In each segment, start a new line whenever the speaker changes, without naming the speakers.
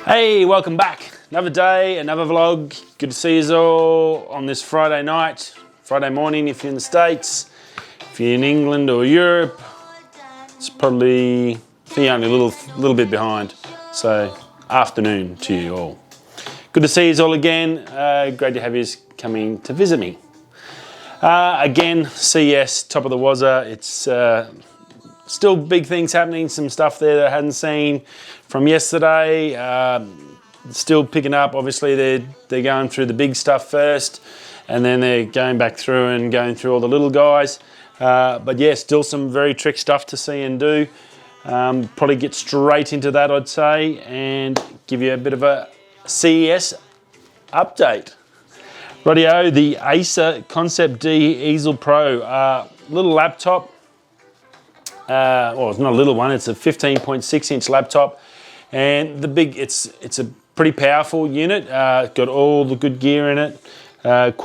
Hey, welcome back. Another day, another vlog. Good to see you all on this Friday night, Friday morning if you're in the States. If you're in England or Europe, it's probably only a little bit behind. So, afternoon to you all. Good to see you all again. Great to have you coming to visit me. Again, CES, top of the wazza. It's still big things happening, some stuff there that I hadn't seen from yesterday. Still picking up. Obviously they're going through the big stuff first, and then they're going back through and going through all the little guys. But yeah, still some very trick stuff to see and do. Probably get straight into that, I'd say, and give you a bit of a CES update. Rightio, the Acer Concept D Ezel Pro, little laptop. Well, it's not a little one, it's a 15.6 inch laptop, and it's a pretty powerful unit. Got all the good gear in it. Quadro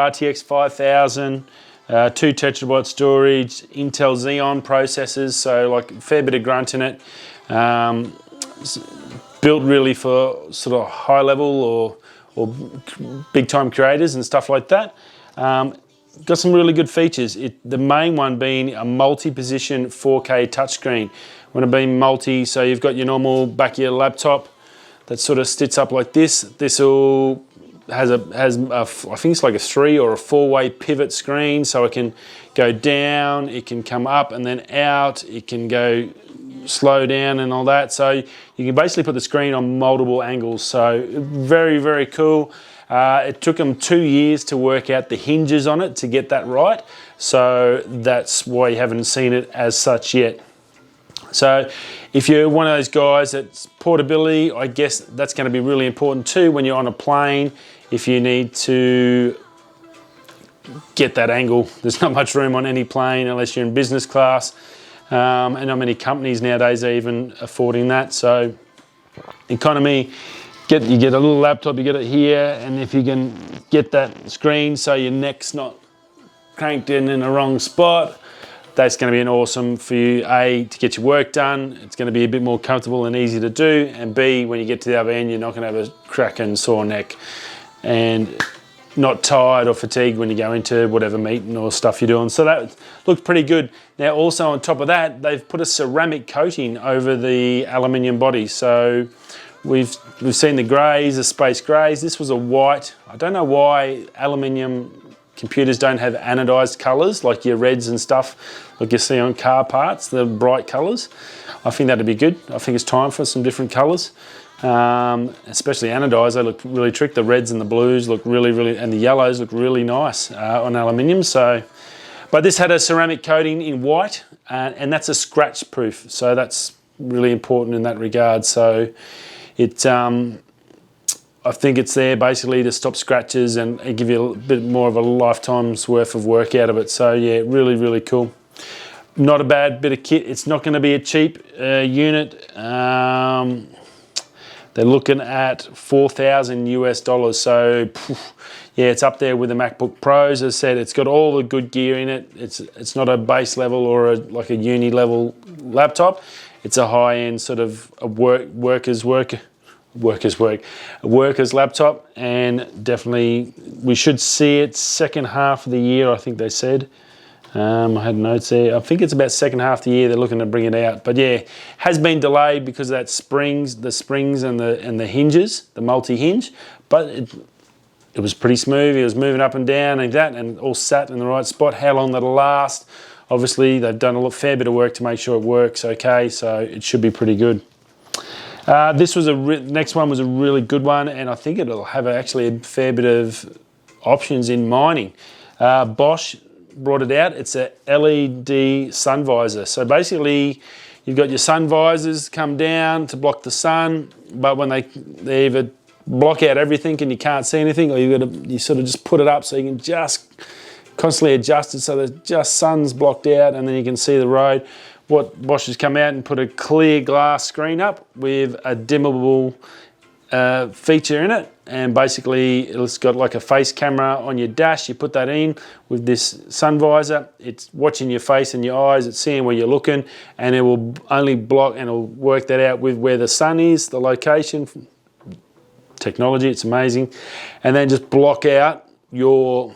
RTX 5000, 2 terabyte storage, Intel Xeon processors, so like a fair bit of grunt in it. Built really for sort of high level or big time creators and stuff like that. Got some really good features. The main one being a multi-position 4K touchscreen. When I mean multi, so you've got your normal back of your laptop that sort of sits up like this. This all has I think it's like a 3 or a 4-way pivot screen, so it can go down, it can come up and then out, it can go slow down and all that. So you can basically put the screen on multiple angles. So very, very cool. It took them 2 years to work out the hinges on it to get that right. So that's why you haven't seen it as such yet. So if you're one of those guys that's portability, I guess that's going to be really important too when you're on a plane. If you need to get that angle, there's not much room on any plane unless you're in business class. And not many companies nowadays are even affording that. So economy, you get a little laptop, you get it here, and if you can get that screen so your neck's not cranked in the wrong spot, that's going to be an awesome for you, A, to get your work done. It's going to be a bit more comfortable and easy to do, and B, when you get to the other end, you're not going to have a cracking sore neck and not tired or fatigued when you go into whatever meeting or stuff you're doing. So that looks pretty good. Now also on top of that, they've put a ceramic coating over the aluminium body. So we've seen the greys, the space greys. This was a white. I don't know why aluminium computers don't have anodized colors like your reds and stuff like you see on car parts, the bright colors. I think that'd be good. I think it's time for some different colors. Especially anodized, they look really trick. The reds and the blues look really, and the yellows look really nice on aluminium. So, but this had a ceramic coating in white, and that's a scratch proof. So that's really important in that regard. So it, I think it's there basically to stop scratches and give you a bit more of a lifetime's worth of work out of it. So yeah, really cool. Not a bad bit of kit. It's not going to be a cheap unit. They're looking at $4,000 US. So yeah, it's up there with the MacBook Pros. As I said, it's got all the good gear in it. It's not a base level or like a uni level laptop. It's a high-end sort of a worker's laptop, and definitely we should see it second half of the year, I think they said. I had notes there. I think it's about second half of the year they're looking to bring it out. But yeah, has been delayed because of that the springs and the hinges, the multi-hinge. But it was pretty smooth. It was moving up and down like that, and all sat in the right spot. How long that'll last? Obviously, they've done a fair bit of work to make sure it works okay, so it should be pretty good. Next one was a really good one, and I think it'll have actually a fair bit of options in mining. Bosch brought it out. It's a LED sun visor. So basically, you've got your sun visors come down to block the sun, but when they either block out everything and you can't see anything, or you sort of just put it up so you can just constantly adjust it so that just sun's blocked out and then you can see the road. What Bosch has come out and put a clear glass screen up with a dimmable feature in it, and basically it's got like a face camera on your dash. You put that in with this sun visor, it's watching your face and your eyes, it's seeing where you're looking, and it will only block and it'll work that out with where the sun is, the location technology. It's amazing. And then just block out your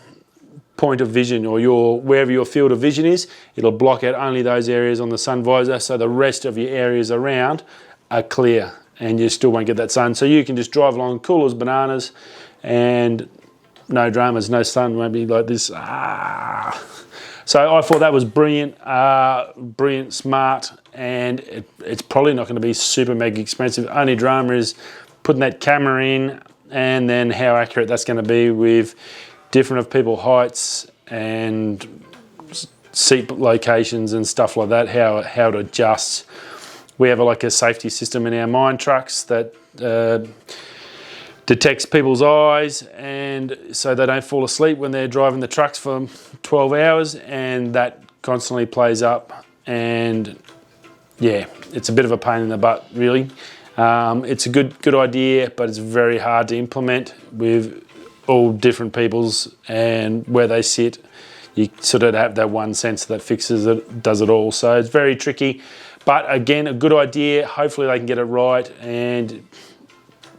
point of vision, or wherever your field of vision is. It'll block out only those areas on the sun visor, so the rest of your areas around are clear and you still won't get that sun. So you can just drive along cool as bananas and no dramas, no sun, won't be like this. So I thought that was brilliant, brilliant, smart, and it's probably not going to be super mega expensive. Only drama is putting that camera in and then how accurate that's going to be with different of people heights and seat locations and stuff like that, how it adjusts. We have like a safety system in our mine trucks that detects people's eyes, and so they don't fall asleep when they're driving the trucks for 12 hours, and that constantly plays up, and yeah, it's a bit of a pain in the butt, really. It's a good idea, but it's very hard to implement with all different people's and where they sit. You sort of have that one sensor that fixes it, does it all. So it's very tricky, but again, a good idea. Hopefully they can get it right, and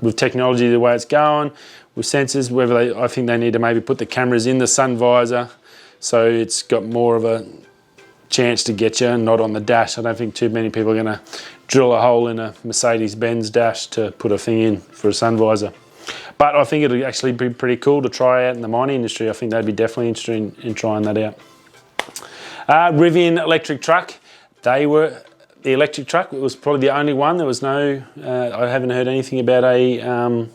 with technology the way it's going, with sensors, I think they need to maybe put the cameras in the sun visor so it's got more of a chance to get you and not on the dash. I don't think too many people are going to drill a hole in a Mercedes-Benz dash to put a thing in for a sun visor. But I think it'll actually be pretty cool to try out in the mining industry. I think they'd be definitely interested in trying that out. Rivian electric truck. The electric truck, it was probably the only one. There was no, I haven't heard anything about I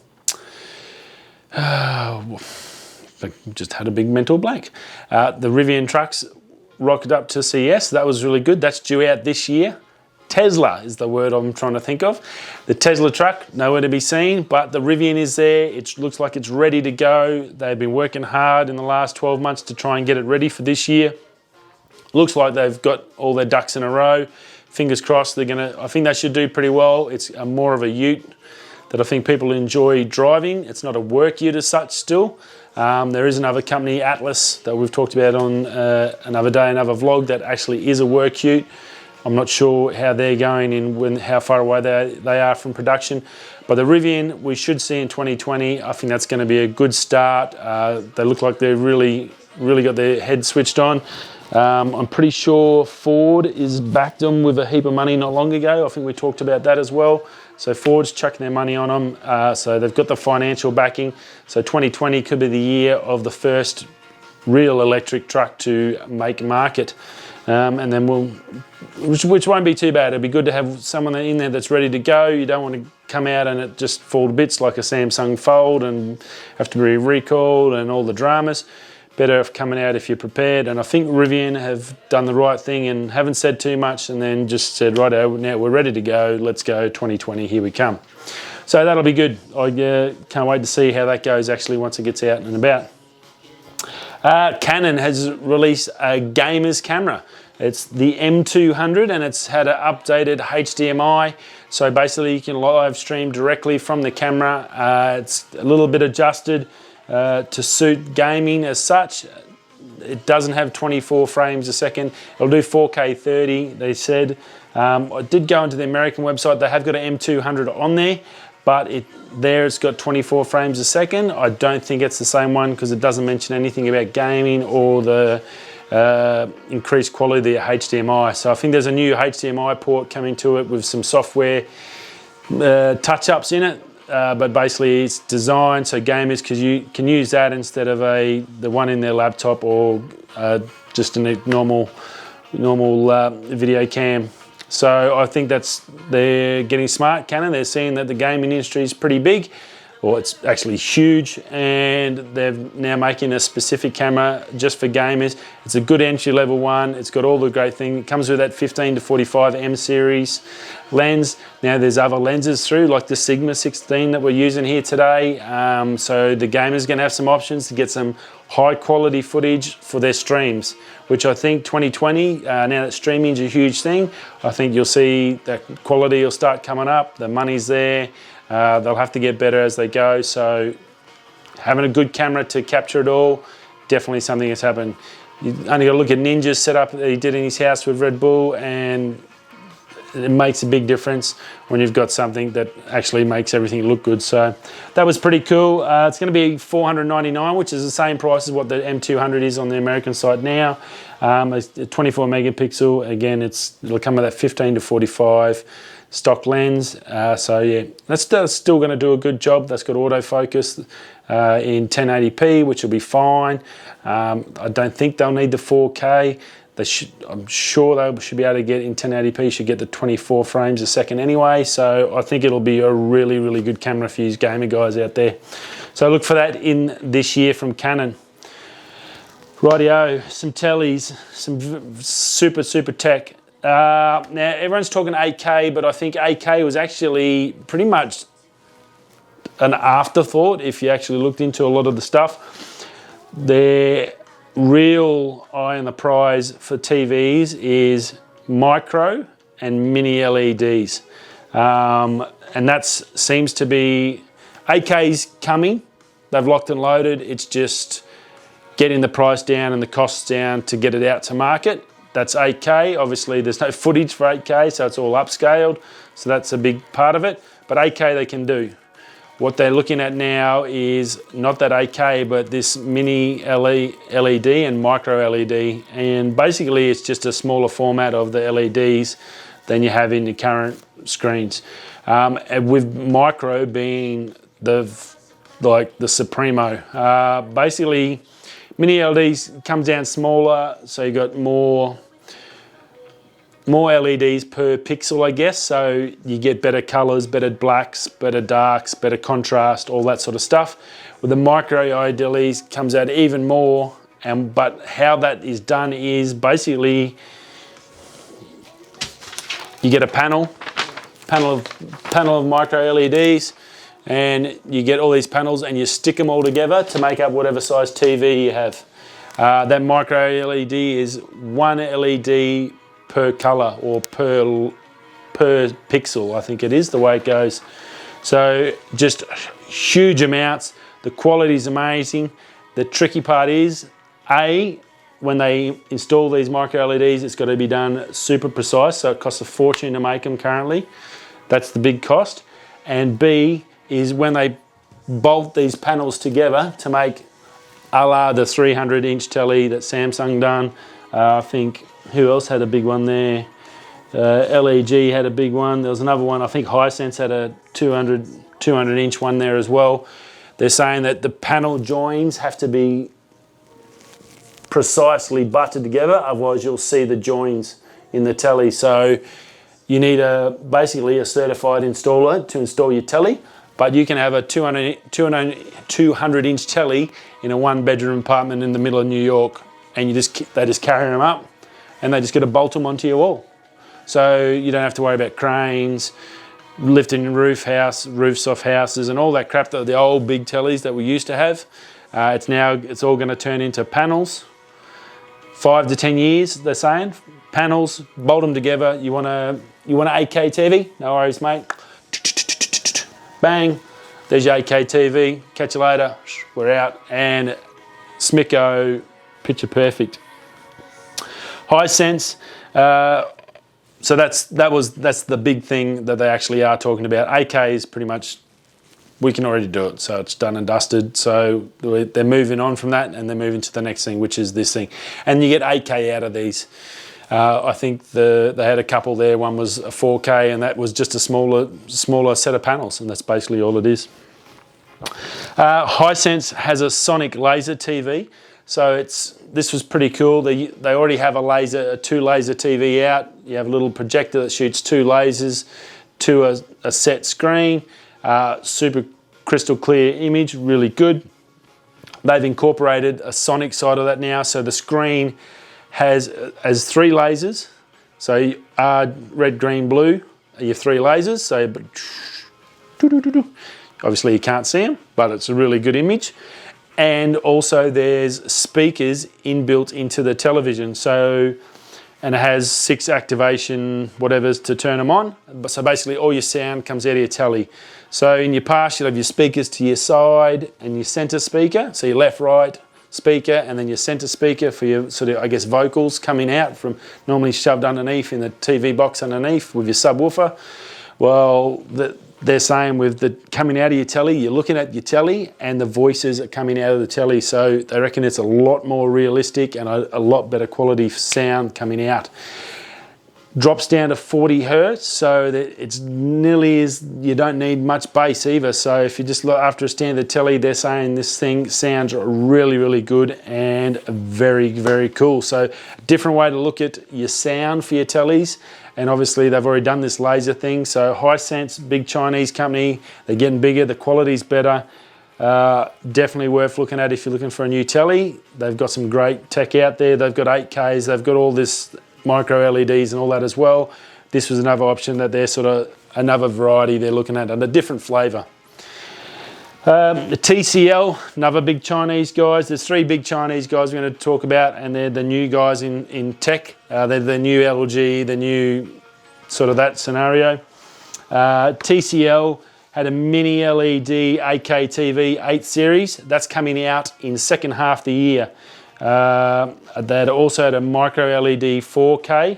just had a big mental blank. The Rivian trucks rocked up to CES. That was really good. That's due out this year. Tesla is the word I'm trying to think of. The Tesla truck, nowhere to be seen, but the Rivian is there. It looks like it's ready to go. They've been working hard in the last 12 months to try and get it ready for this year. Looks like they've got all their ducks in a row. Fingers crossed I think they should do pretty well. It's more of a ute that I think people enjoy driving. It's not a work ute as such still. There is another company, Atlas, that we've talked about on another day, another vlog, that actually is a work ute. I'm not sure how they're going and how far away they are from production. But the Rivian we should see in 2020. I think that's going to be a good start. They look like they've really got their head switched on. I'm pretty sure Ford is backed them with a heap of money not long ago. I think we talked about that as well. So Ford's chucking their money on them. So they've got the financial backing. So 2020 could be the year of the first real electric truck to make market. And then which won't be too bad. It'd be good to have someone in there that's ready to go. You don't want to come out and it just fall to bits like a Samsung Fold and have to be recalled and all the dramas. Better if coming out if you're prepared. And I think Rivian have done the right thing and haven't said too much, and then just said, right, now we're ready to go. Let's go 2020, here we come. So that'll be good. I can't wait to see how that goes actually once it gets out and about. Canon has released a gamer's camera. It's the M200 and it's had an updated HDMI. So basically you can live stream directly from the camera. It's a little bit adjusted to suit gaming as such. It doesn't have 24 frames a second. It'll do 4K 30, they said. I did go into the American website. They have got an M200 on there, but it's got 24 frames a second. I don't think it's the same one because it doesn't mention anything about gaming or the increased quality of the HDMI. So I think there's a new HDMI port coming to it with some software touch-ups in it. But basically it's designed so gamers can use that instead of the one in their laptop or just a normal video cam. So I think they're getting smart, Canon. They're seeing that the gaming industry is pretty big, or it's actually huge, and they're now making a specific camera just for gamers. It's a good entry-level one. It's got all the great things. It comes with that 15 to 45 M series lens. Now there's other lenses through, like the Sigma 16 that we're using here today. So the gamer's gonna have some options to get some high-quality footage for their streams, which I think 2020, now that streaming's a huge thing, I think you'll see that quality will start coming up. The money's there. They'll have to get better as they go, so having a good camera to capture it all, definitely something that's happened. You only got to look at Ninja's setup that he did in his house with Red Bull, and it makes a big difference when you've got something that actually makes everything look good. So that was pretty cool. It's going to be $499, which is the same price as what the M200 is on the American site now. It's 24 megapixel. Again, it'll come with that 15 to 45 stock lens. So yeah, that's still going to do a good job. That's got autofocus in 1080p, which will be fine. I don't think they'll need the 4K. I'm sure they should be able to get in 1080p, should get the 24 frames a second anyway. So I think it'll be a really, really good camera for you gamer guys out there. So look for that in this year from Canon. Rightio, some tellies, some super tech. Now everyone's talking 8K, but I think 8K was actually pretty much an afterthought if you actually looked into a lot of the stuff. Their real eye on the prize for TVs is micro and mini LEDs. And that seems to be, 8K's coming. They've locked and loaded. It's just getting the price down and the costs down to get it out to market. That's 8K. Obviously, there's no footage for 8K, so it's all upscaled. So that's a big part of it. But 8K they can do. What they're looking at now is not that 8K, but this mini LED and micro LED. And basically, it's just a smaller format of the LEDs than you have in the current screens. And with micro being the Supremo. Basically, mini LEDs comes down smaller, so you got more LEDs per pixel, I guess, so you get better colors, better blacks, better darks, better contrast, all that sort of stuff. With the micro LEDs comes out even more, but how that is done is basically you get a panel of micro LEDs, and you get all these panels and you stick them all together to make up whatever size TV you have. That micro LED is one LED per color or per pixel, I think it is the way it goes. So just huge amounts. The quality is amazing. The tricky part is, when they install these micro LEDs, it's got to be done super precise, so it costs a fortune to make them currently. That's the big cost. And B is when they bolt these panels together to make a la the 300-inch telly that Samsung done. I think, who else had a big one there? LEG had a big one. There was another one, I think Hisense had a 200-inch one there as well. They're saying that the panel joins have to be precisely butted together, otherwise you'll see the joins in the telly. So you need basically a certified installer to install your telly, but you can have a 200-inch telly in a one-bedroom apartment in the middle of New York, and they just carry them up, and they just get to bolt them onto your wall. So you don't have to worry about cranes, lifting roofs off houses, and all that crap that the old big tellies that we used to have. It's all going to turn into panels. 5 to 10 years, they're saying. Panels, bolt them together. You want an 8K TV? No worries, mate. Bang, there's your 8K TV. Catch you later. We're out. And Smicko, picture perfect. Hisense. So that's the big thing that they actually are talking about. 8K is pretty much, we can already do it, so it's done and dusted. So they're moving on from that, and they're moving to the next thing, which is this thing. And you get 8K out of these. I think they had a couple there. One was a 4K, and that was just a smaller set of panels, and that's basically all it is. Hisense has a sonic laser TV. So this was pretty cool. They already have a two laser TV out. You have a little projector that shoots two lasers to a set screen. Super crystal clear image, really good. They've incorporated a sonic side of that now. So the screen has 3 lasers. So red, green, blue are your 3 lasers. So obviously you can't see them, but it's a really good image. And also there's speakers inbuilt into the television. So, and it has 6 activation whatevers to turn them on. So basically all your sound comes out of your telly. So in your past you'll have your speakers to your side and your center speaker. So your left, right, speaker, and then your center speaker for your sort of, I guess, vocals coming out from normally shoved underneath in the TV box underneath with your subwoofer. Well, they're saying with the coming out of your telly, you're looking at your telly and the voices are coming out of the telly. So they reckon it's a lot more realistic and a lot better quality sound coming out. Drops down to 40 hertz, so that it's nearly as, you don't need much bass either. So if you just look after a standard telly, they're saying this thing sounds really, really good and very, very cool. So different way to look at your sound for your tellies. And obviously they've already done this laser thing. So Hisense, big Chinese company, they're getting bigger, the quality's better. Definitely worth looking at if you're looking for a new telly. They've got some great tech out there. They've got 8Ks, they've got all this micro LEDs and all that as well. This was another option that they're sort of another variety they're looking at and a different flavour. The TCL, another big Chinese guys. There's three big Chinese guys we're going to talk about, and they're the new guys in tech. They're the new LG, the new sort of that scenario. TCL had a mini LED 8K TV 8 series. That's coming out in second half of the year. They also had a micro LED 4K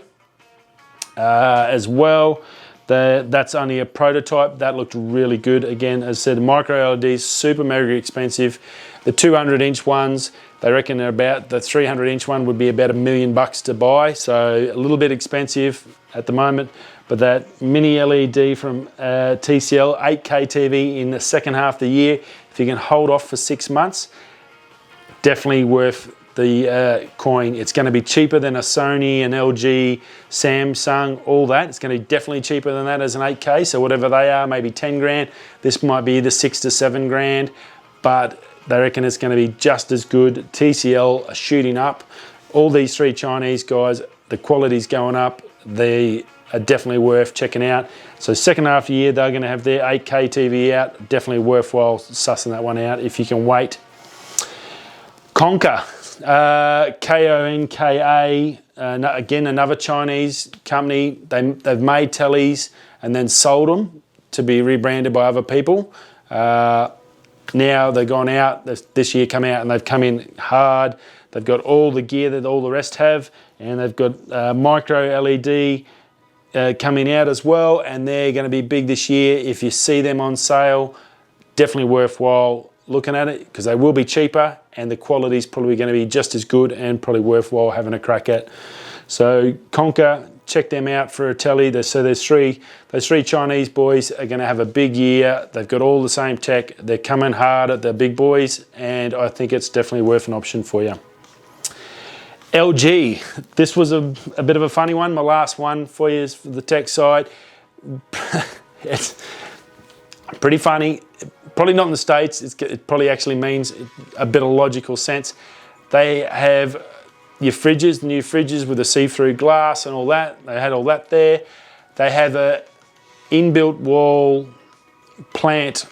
as well. That's only a prototype. That looked really good. Again, as I said, the micro LEDs super mega expensive. The 200-inch ones, they reckon they're about, the 300-inch one would be about $1 million to buy, so a little bit expensive at the moment. But that mini LED from TCL 8K TV in the second half of the year, if you can hold off for 6 months, definitely worth the coin. It's going to be cheaper than a Sony, an LG, Samsung, all that. It's going to be definitely cheaper than that as an 8K. So whatever they are, maybe 10 grand. This might be the 6 to 7 grand, but they reckon it's going to be just as good. TCL are shooting up. All these three Chinese guys, the quality's going up. They are definitely worth checking out. So second half of the year, they're going to have their 8K TV out. Definitely worthwhile sussing that one out if you can wait. Konka. Konka, again another Chinese company. They've made tellies and then sold them to be rebranded by other people. Now they've gone out, this year come out and they've come in hard. They've got all the gear that all the rest have, and they've got micro LED coming out as well, and they're going to be big this year. If you see them on sale, definitely worthwhile looking at it because they will be cheaper and the quality is probably going to be just as good and probably worthwhile having a crack at. So Konka, check them out for a telly. So those three Chinese boys are going to have a big year. They've got all the same tech. They're coming hard at the big boys, and I think it's definitely worth an option for you. LG, this was a bit of a funny one. My last one for you is for the tech side. It's pretty funny. Probably not in the States. It probably actually means a bit of logical sense. They have your fridges, new fridges with the see-through glass and all that. They had all that there. They have a inbuilt wall plant.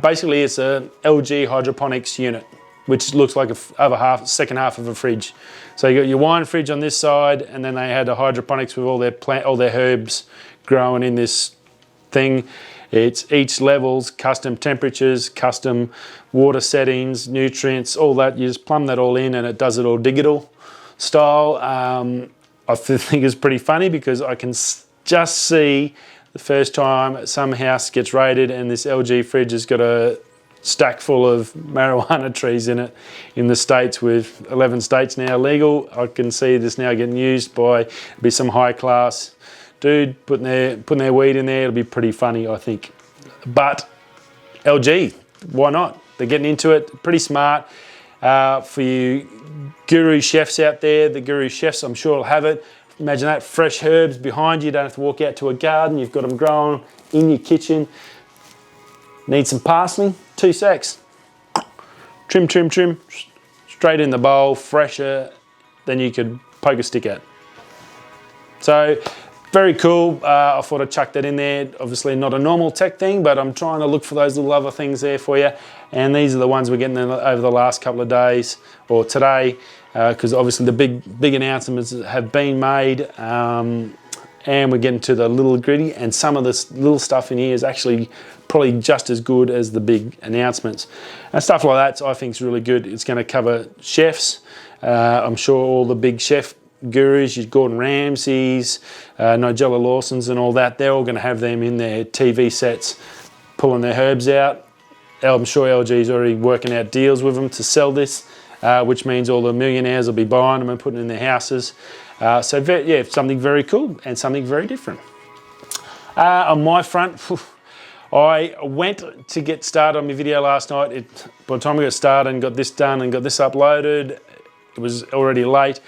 Basically, it's a LG hydroponics unit, which looks like second half of a fridge. So you got your wine fridge on this side, and then they had a hydroponics with all their herbs growing in this thing. It's each levels, custom temperatures, custom water settings, nutrients, all that. You just plumb that all in and it does it all digital style. I think it's pretty funny because I can just see the first time some house gets raided and this LG fridge has got a stack full of marijuana trees in it in the States, with 11 states now legal. I can see this now getting used by some high class dude putting their weed in there. It'll be pretty funny, I think. But LG, why not? They're getting into it. Pretty smart. For you guru chefs out there, the guru chefs, I'm sure will have it. Imagine that, fresh herbs behind you. You don't have to walk out to a garden. You've got them growing in your kitchen. Need some parsley? 2 secs. Trim, trim, trim. Straight in the bowl, fresher than you could poke a stick at. So, very cool. I thought I'd chuck that in there. Obviously not a normal tech thing, but I'm trying to look for those little other things there for you. And these are the ones we're getting over the last couple of days, or today, because obviously the big announcements have been made. and we're getting to the little gritty, and some of this little stuff in here is actually probably just as good as the big announcements. And stuff like that I think is really good. It's going to cover chefs. I'm sure all the big chef gurus, your Gordon Ramsays, Nigella Lawsons and all that, they're all going to have them in their TV sets pulling their herbs out. I'm sure LG's already working out deals with them to sell this, which means all the millionaires will be buying them and putting them in their houses. Yeah, something very cool and something very different. On my front, I went to get started on my video last night. By the time I got started and got this done and got this uploaded, it was already late.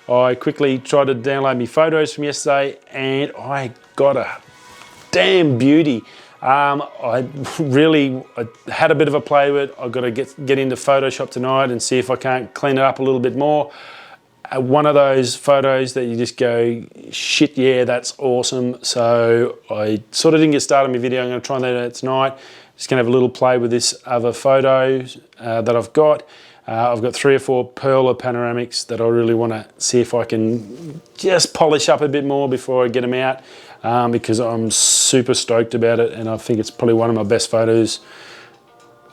I quickly tried to download my photos from yesterday and I got a damn beauty. I had a bit of a play with it. I've got to get into Photoshop tonight and see if I can't clean it up a little bit more. One of those photos that you just go, shit, yeah, that's awesome. So I sort of didn't get started on my video. I'm going to try that out tonight. Just going to have a little play with this other photo that I've got. I've got 3 or 4 Perla panoramics that I really want to see if I can just polish up a bit more before I get them out, because I'm super stoked about it, and I think it's probably one of my best photos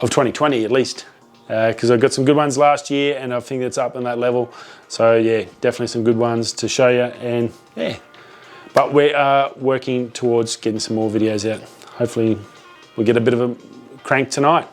of 2020 at least, because I got some good ones last year and I think it's up on that level. So yeah, definitely some good ones to show you, and yeah. But we are working towards getting some more videos out. Hopefully we get a bit of a crank tonight.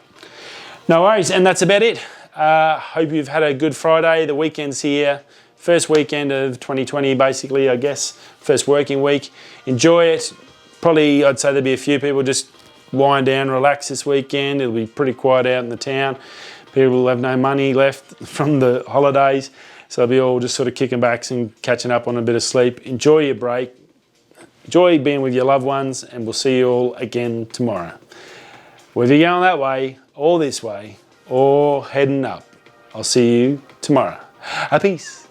No worries, and that's about it. Hope you've had a good Friday. The weekend's here. First weekend of 2020, basically, I guess. First working week. Enjoy it. Probably, I'd say there'll be a few people just wind down, relax this weekend. It'll be pretty quiet out in the town. People will have no money left from the holidays. So they'll be all just sort of kicking back and catching up on a bit of sleep. Enjoy your break. Enjoy being with your loved ones, and we'll see you all again tomorrow. Whether you're going that way or this way, or heading up. I'll see you tomorrow. Peace.